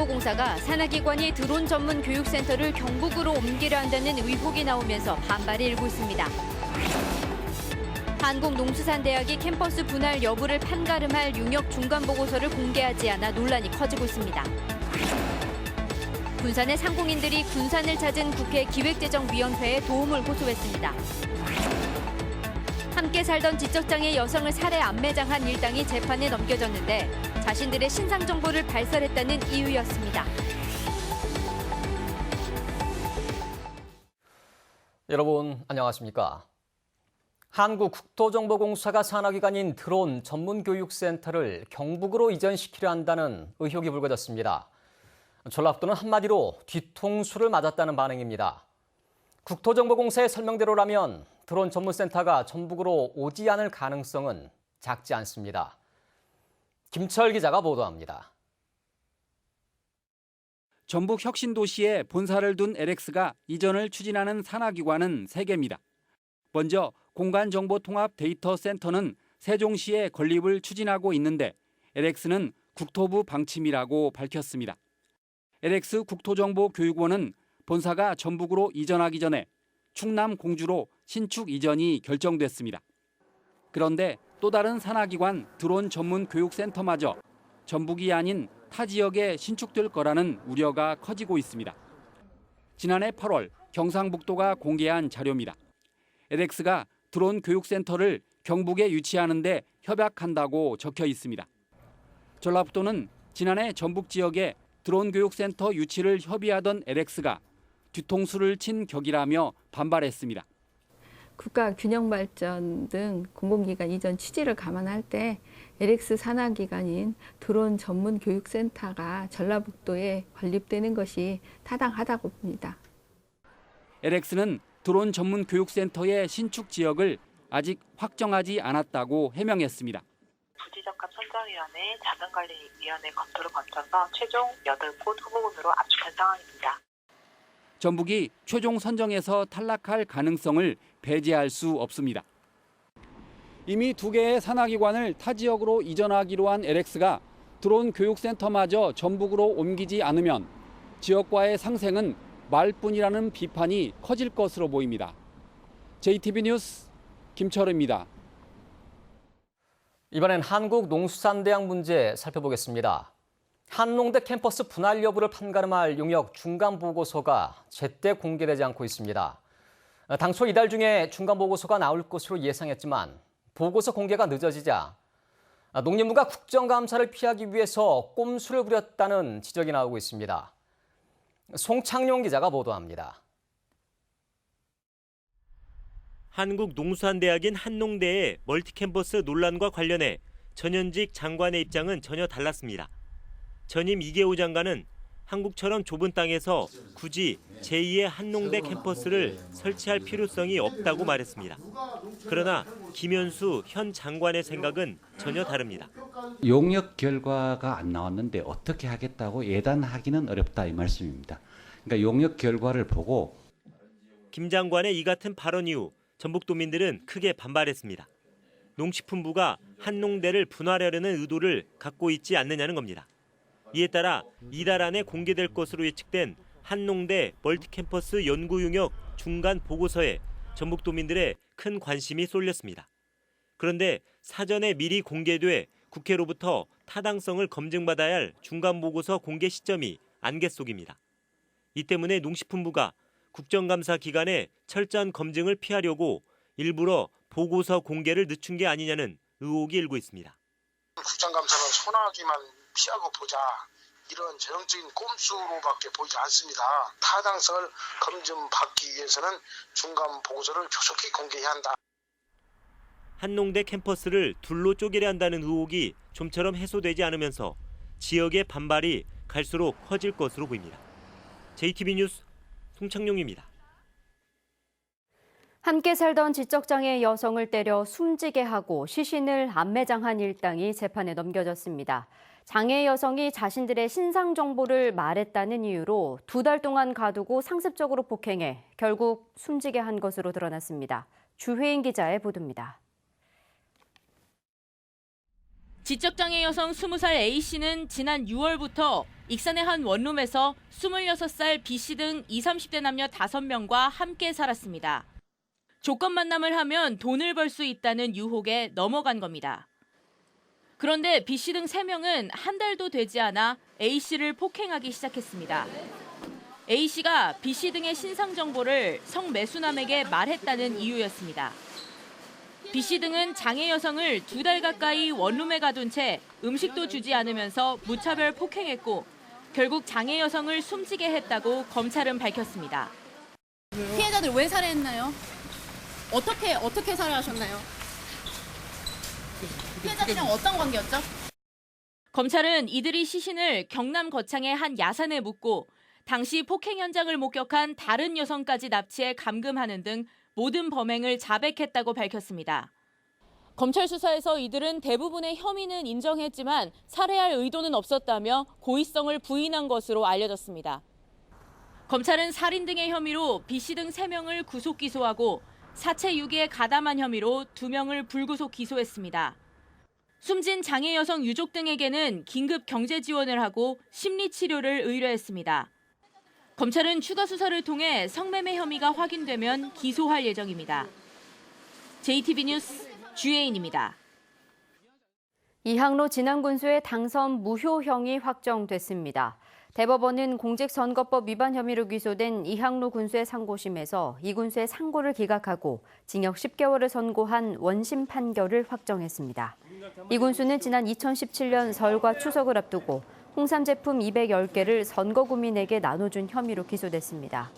국토정보공사가 산하기관이 드론 전문 교육센터를 경북으로 옮기려 한다는 의혹이 나오면서 반발이 일고 있습니다. 한국농수산대학이 캠퍼스 분할 여부를 판가름할 용역 중간보고서를 공개하지 않아 논란이 커지고 있습니다. 군산의 상공인들이 군산을 찾은 국회 기획재정위원회에 도움을 호소했습니다. 함께 살던 지적장애 여성을 살해 암매장한 일당이 재판에 넘겨졌는데 자신들의 신상 정보를 발설했다는 이유였습니다. 여러분 안녕하십니까? 한국국토정보공사가 산하기관인 드론 전문교육센터를 경북으로 이전시키려 한다는 의혹이 불거졌습니다. 전라북도는 한마디로 뒤통수를 맞았다는 반응입니다. 국토정보공사의 설명대로라면 드론 전문센터가 전북으로 오지 않을 가능성은 작지 않습니다. 김철 기자가 보도합니다. 전북 혁신도시에 본사를 둔 LX가 이전을 추진하는 산하기관은 3개입니다. 먼저 공간정보통합데이터센터는 세종시에 건립을 추진하고 있는데 LX는 국토부 방침이라고 밝혔습니다. LX 국토정보교육원은 본사가 전북으로 이전하기 전에 충남 공주로 신축 이전이 결정됐습니다. 그런데 또 다른 산하기관 드론 전문 교육센터마저 전북이 아닌 타 지역에 신축될 거라는 우려가 커지고 있습니다. 지난해 8월 경상북도가 공개한 자료입니다. LX가 드론 교육센터를 경북에 유치하는 데 협약한다고 적혀 있습니다. 전라북도는 지난해 전북 지역에 드론 교육센터 유치를 협의하던 LX가 뒤통수를 친 격이라며 반발했습니다. 국가 균형 발전 등 공공기관 이전 취지를 감안할 때 LX 산하기관인 드론 전문 교육센터가 전라북도에 건립되는 것이 타당하다고 봅니다. LX는 드론 전문 교육센터의 신축 지역을 아직 확정하지 않았다고 해명했습니다. 부지적합 선정위원회, 자금관리위원회 검토를 거쳐서 최종 8곳 후보군으로 압축한 상황입니다. 전북이 최종 선정에서 탈락할 가능성을 배제할 수 없습니다. 이미 2개의 산하기관을 타 지역으로 이전하기로 한 LX가 드론 교육센터마저 전북으로 옮기지 않으면 지역과의 상생은 말뿐이라는 비판이 커질 것으로 보입니다. JTB 뉴스 김철우입니다. 이번엔 한국농수산대학 문제 살펴보겠습니다. 한농대 캠퍼스 분할 여부를 판가름할 용역 중간보고서가 제때 공개되지 않고 있습니다. 당초 이달 중에 중간보고서가 나올 것으로 예상했지만 보고서 공개가 늦어지자 농림부가 국정감사를 피하기 위해서 꼼수를 부렸다는 지적이 나오고 있습니다. 송창용 기자가 보도합니다. 한국농수산대학인 한농대의 멀티캠퍼스 논란과 관련해 전현직 장관의 입장은 전혀 달랐습니다. 전임 이계호 장관은 한국처럼 좁은 땅에서 굳이 제2의 한농대 캠퍼스를 설치할 필요성이 없다고 말했습니다. 그러나 김현수 현 장관의 생각은 전혀 다릅니다. 용역 결과가 안 나왔는데 어떻게 하겠다고 예단하기는 어렵다 이 말씀입니다. 그러니까 용역 결과를 보고 김 장관의 이 같은 발언 이후 전북도민들은 크게 반발했습니다. 농식품부가 한농대를 분할하려는 의도를 갖고 있지 않느냐는 겁니다. 이에 따라 이달 안에 공개될 것으로 예측된 한농대 멀티캠퍼스 연구용역 중간 보고서에 전북도민들의 큰 관심이 쏠렸습니다. 그런데 사전에 미리 공개돼 국회로부터 타당성을 검증받아야 할 중간보고서 공개 시점이 안개 속입니다. 이 때문에 농식품부가 국정감사 기간에 철저한 검증을 피하려고 일부러 보고서 공개를 늦춘 게 아니냐는 의혹이 일고 있습니다. 국정감사는 소나기만 피하고 보자 이런 전형적인 꼼수로밖에 보이지 않습니다. 타당성을 검증받기 위해서는 중간 보고서를 조속히 공개해야 한다. 한농대 캠퍼스를 둘로 쪼개려 한다는 의혹이 좀처럼 해소되지 않으면서 지역의 반발이 갈수록 커질 것으로 보입니다. JTB 뉴스 송창용입니다. 함께 살던 지적장애 여성을 때려 숨지게 하고 시신을 암매장한 일당이 재판에 넘겨졌습니다. 장애 여성이 자신들의 신상 정보를 말했다는 이유로 2달 동안 가두고 상습적으로 폭행해 결국 숨지게 한 것으로 드러났습니다. 주혜인 기자의 보도입니다. 지적장애 여성 20살 A씨는 지난 6월부터 익산의 한 원룸에서 26살 B씨 등 20, 30대 남녀 5명과 함께 살았습니다. 조건 만남을 하면 돈을 벌 수 있다는 유혹에 넘어간 겁니다. 그런데 B씨 등 3명은 한 달도 되지 않아 A씨를 폭행하기 시작했습니다. A씨가 B씨 등의 신상 정보를 성매수남에게 말했다는 이유였습니다. B씨 등은 장애 여성을 2달 가까이 원룸에 가둔 채 음식도 주지 않으면서 무차별 폭행했고 결국 장애 여성을 숨지게 했다고 검찰은 밝혔습니다. 피해자들 왜 살해했나요? 어떻게 살해하셨나요? 피해자들이랑 어떤 관계였죠? 검찰은 이들이 시신을 경남 거창의 한 야산에 묻고 당시 폭행 현장을 목격한 다른 여성까지 납치해 감금하는 등 모든 범행을 자백했다고 밝혔습니다. 검찰 수사에서 이들은 대부분의 혐의는 인정했지만 살해할 의도는 없었다며 고의성을 부인한 것으로 알려졌습니다. 검찰은 살인 등의 혐의로 B씨 등 3명을 구속 기소하고 사체 유기에 가담한 혐의로 2명을 불구속 기소했습니다. 숨진 장애 여성 유족 등에게는 긴급 경제 지원을 하고 심리 치료를 의뢰했습니다. 검찰은 추가 수사를 통해 성매매 혐의가 확인되면 기소할 예정입니다. JTB 뉴스 주혜인입니다. 이항로 진안군수의 당선 무효형이 확정됐습니다. 대법원은 공직선거법 위반 혐의로 기소된 이항로 군수의 상고심에서 이 군수의 상고를 기각하고 징역 10개월을 선고한 원심 판결을 확정했습니다. 이 군수는 지난 2017년 설과 추석을 앞두고 홍삼 제품 210개를 선거구민에게 나눠준 혐의로 기소됐습니다.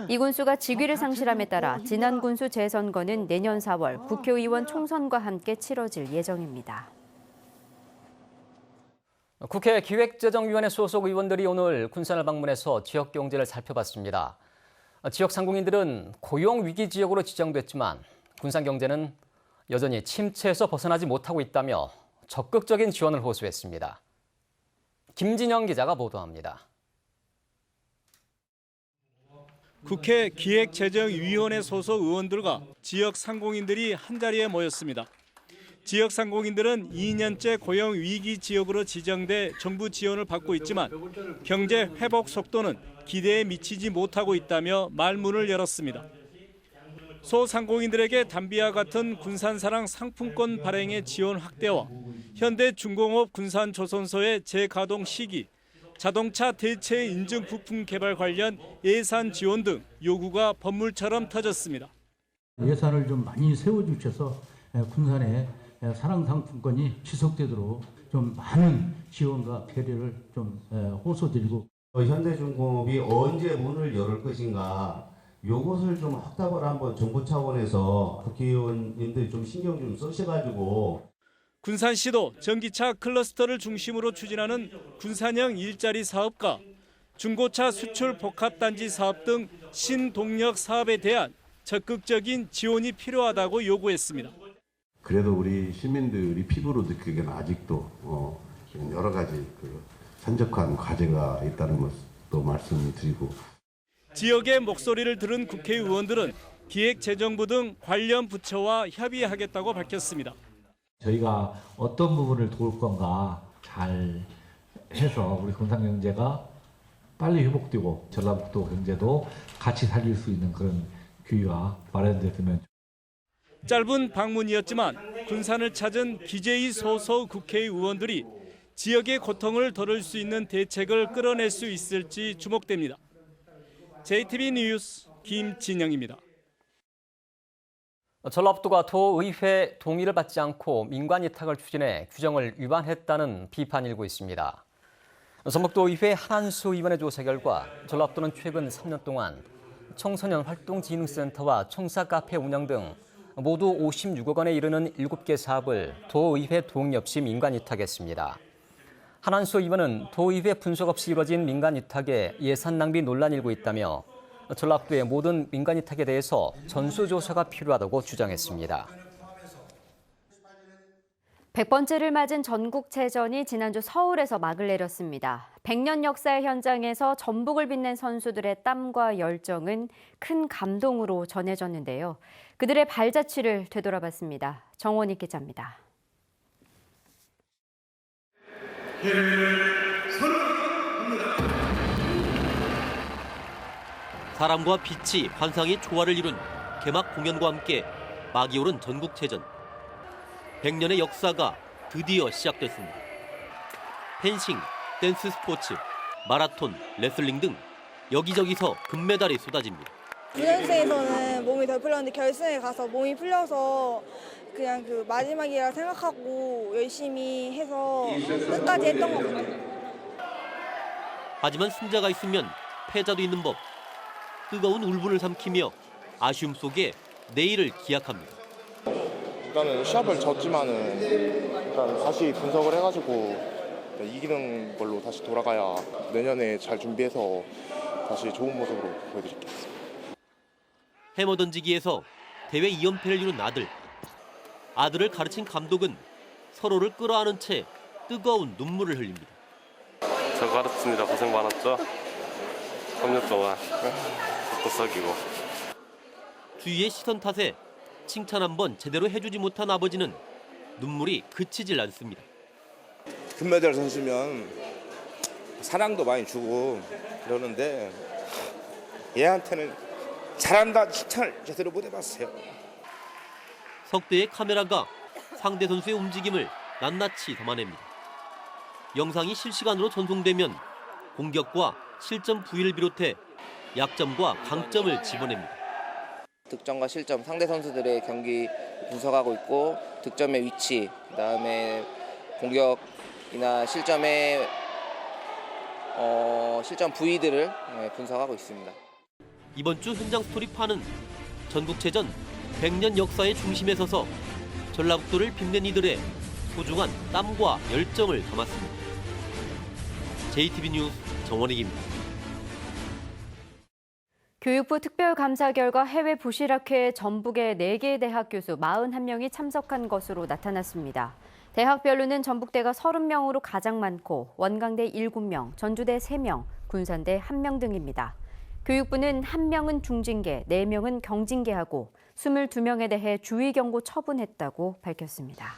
이 군수가 직위를 상실함에 따라 진안군수 재선거는 내년 4월 국회의원 총선과 함께 치러질 예정입니다. 국회 기획재정위원회 소속 의원들이 오늘 군산을 방문해서 지역 경제를 살펴봤습니다. 지역 상공인들은 고용 위기 지역으로 지정됐지만 군산 경제는 여전히 침체에서 벗어나지 못하고 있다며 적극적인 지원을 호소했습니다. 김진영 기자가 보도합니다. 국회 기획재정위원회 소속 의원들과 지역 상공인들이 한자리에 모였습니다. 지역 상공인들은 2년째 고용 위기 지역으로 지정돼 정부 지원을 받고 있지만 경제 회복 속도는 기대에 미치지 못하고 있다며 말문을 열었습니다. 소상공인들에게 담비와 같은 군산사랑 상품권 발행의 지원 확대와 현대중공업 군산조선소의 재가동 시기, 자동차 대체 인증 부품 개발 관련 예산 지원 등 요구가 번물처럼 터졌습니다. 예산을 좀 많이 세워주셔서 군산의 사랑 상품권이 지속되도록 좀 많은 지원과 배려를 좀 호소드리고 현대중공업이 언제 문을 열을 것인가 요것을 좀 확답을 한번 정부 차원에서 국회의원님들이 좀 신경 좀 쓰셔가지고 군산시도 전기차 클러스터를 중심으로 추진하는 군산형 일자리 사업과 중고차 수출 복합단지 사업 등 신동력 사업에 대한 적극적인 지원이 필요하다고 요구했습니다. 그래도 우리 시민들이 피부로 느끼기에는 아직도 여러 가지 산적한 과제가 있다는 것도 말씀드리고 지역의 목소리를 들은 국회의원들은 기획재정부 등 관련 부처와 협의하겠다고 밝혔습니다. 저희가 어떤 부분을 도울 건가 잘 해서 우리 군산 경제가 빨리 회복되고 전라북도 경제도 같이 살릴 수 있는 그런 기회가 마련되면. 짧은 방문이었지만 군산을 찾은 기재위 소속 국회의원들이 지역의 고통을 덜을 수 있는 대책을 끌어낼 수 있을지 주목됩니다. JTB 뉴스 김진영입니다. 전라북도가 도의회 동의를 받지 않고 민관 위탁을 추진해 규정을 위반했다는 비판이 일고 있습니다. 전북도의회 한한수 의원의 조사 결과 전라북도는 최근 3년 동안 청소년 활동진흥센터와 청사 카페 운영 등 모두 56억 원에 이르는 7개 사업을 도의회 동의 없이 민간 위탁했습니다. 한한수 의원은 도의회 분석 없이 이루어진 민간 위탁에 예산 낭비 논란이 일고 있다며 전라북도의 모든 민간 위탁에 대해서 전수조사가 필요하다고 주장했습니다. 100번째를 맞은 전국체전이 지난주 서울에서 막을 내렸습니다. 100년 역사의 현장에서 전북을 빛낸 선수들의 땀과 열정은 큰 감동으로 전해졌는데요. 그들의 발자취를 되돌아봤습니다. 정원익 기자입니다. 해외를 선언합니다. 사람과 빛이 환상의 조화를 이룬 개막 공연과 함께 막이 오른 전국체전. 100년의 역사가 드디어 시작됐습니다. 펜싱, 댄스 스포츠, 마라톤, 레슬링 등 여기저기서 금메달이 쏟아집니다. 유연세에서는 몸이 덜 풀렸는데 결승에 가서 몸이 풀려서 그냥 그 마지막이라 생각하고 열심히 해서 끝까지 했던 것 같아요. 하지만 승자가 있으면 패자도 있는 법. 뜨거운 울분을 삼키며 아쉬움 속에 내일을 기약합니다. 일단은 시합을 졌지만은 일단 다시 분석을 해가지고 이기는 걸로 다시 돌아가야 내년에 잘 준비해서 다시 좋은 모습으로 보여드리겠습니다. 해머 던지기에서 대회 2연패를 이룬 아들을 가르친 감독은 서로를 끌어안은 채 뜨거운 눈물을 흘립니다. 저 가르치느라 고생 많았죠? 3년 동안 또 썩이고. 주위의 시선 탓에 칭찬 한번 제대로 해주지 못한 아버지는 눈물이 그치질 않습니다. 금메달 선수면 사랑도 많이 주고 그러는데 얘한테는 잘한다 칭찬을 제대로 못 해봤어요. 석대의 카메라가 상대 선수의 움직임을 낱낱이 담아냅니다. 영상이 실시간으로 전송되면 공격과 실점 부위를 비롯해 약점과 강점을 집어냅니다. 득점과 실점, 상대 선수들의 경기 분석하고 있고 득점의 위치, 그다음에 공격이나 실점의 실점 부위들을 분석하고 있습니다. 이번 주 현장 스토리파는 전국체전 100년 역사의 중심에 서서 전라북도를 빛낸 이들의 소중한 땀과 열정을 담았습니다. JTB 뉴스 정원익입니다. 교육부 특별감사 결과 해외 부실학회에 전북의 4개 대학 교수 41명이 참석한 것으로 나타났습니다. 대학별로는 전북대가 30명으로 가장 많고 원광대 7명, 전주대 3명, 군산대 1명 등입니다. 교육부는 1명은 중징계, 4명은 경징계하고 22명에 대해 주의경고 처분했다고 밝혔습니다.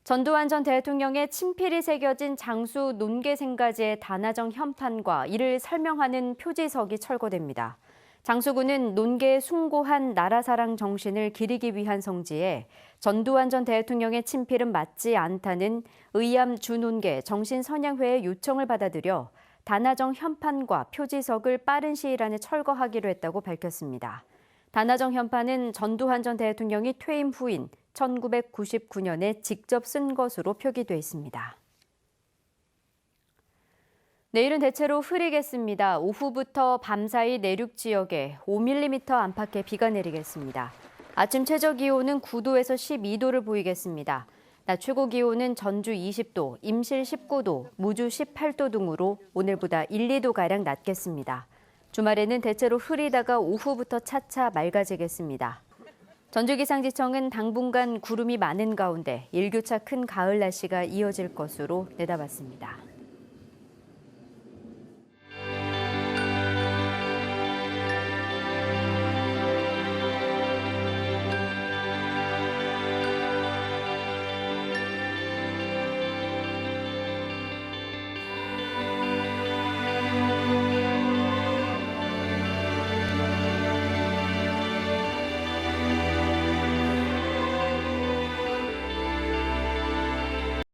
전두환 전 대통령의 친필이 새겨진 장수 논개생가지의 단화정 현판과 이를 설명하는 표지석이 철거됩니다. 장수군은 논개의 숭고한 나라사랑 정신을 기리기 위한 성지에 전두환 전 대통령의 친필은 맞지 않다는 의암 주논개 정신선양회의 요청을 받아들여 단화정 현판과 표지석을 빠른 시일 안에 철거하기로 했다고 밝혔습니다. 단화정 현판은 전두환 전 대통령이 퇴임 후인 1999년에 직접 쓴 것으로 표기돼 있습니다. 내일은 대체로 흐리겠습니다. 오후부터 밤사이 내륙 지역에 5mm 안팎의 비가 내리겠습니다. 아침 최저 기온은 9도에서 12도를 보이겠습니다. 낮 최고 기온은 전주 20도, 임실 19도, 무주 18도 등으로 오늘보다 1, 2도가량 낮겠습니다. 주말에는 대체로 흐리다가 오후부터 차차 맑아지겠습니다. 전주기상지청은 당분간 구름이 많은 가운데 일교차 큰 가을 날씨가 이어질 것으로 내다봤습니다.